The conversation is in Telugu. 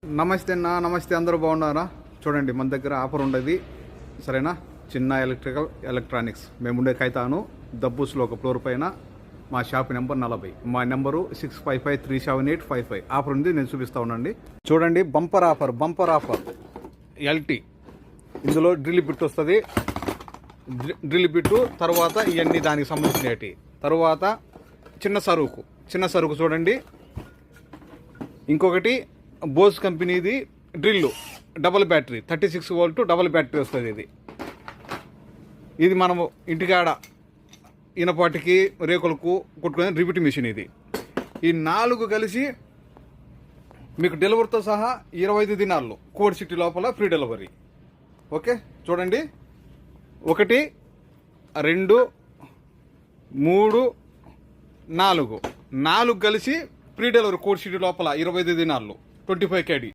నమస్తే అన్న, నమస్తే. అందరూ బాగున్నారా? చూడండి, మన దగ్గర ఆఫర్ ఉండేది సరేనా. చిన్న ఎలక్ట్రానిక్స్ మేము ఉండే కైతాను దబ్బూస్లో ఒక ఫ్లోర్ పైన. మా షాప్ నెంబర్ 40. మా నెంబరు 65537855. ఆఫర్ ఉంది, నేను చూపిస్తా ఉండండి. చూడండి, బంపర్ ఆఫర్ ఎల్టీ. ఇందులో డ్రిల్ బిట్ వస్తుంది. డ్రిల్ బిట్టు తర్వాత ఇవన్నీ దానికి సంబంధించినవి. తర్వాత చిన్న సరుకు చూడండి. ఇంకొకటి బోస్ కంపెనీది drill, double battery, 36 volt double battery వస్తుంది. ఇది మనము ఇంటికాడ ఇనపాటికి రేకులకు కొట్టుకునే రిపిట్ మిషన్. ఈ 4 కలిసి మీకు డెలివరీతో సహా 25 దినాల్లో కోడ్ సిటీ లోపల ఫ్రీ డెలివరీ. ఓకే, చూడండి, 1 2 3 4 కలిసి ఫ్రీ డెలివరీ కోడ్ సిటీ లోపల 25 దినాల్లో 25 KD.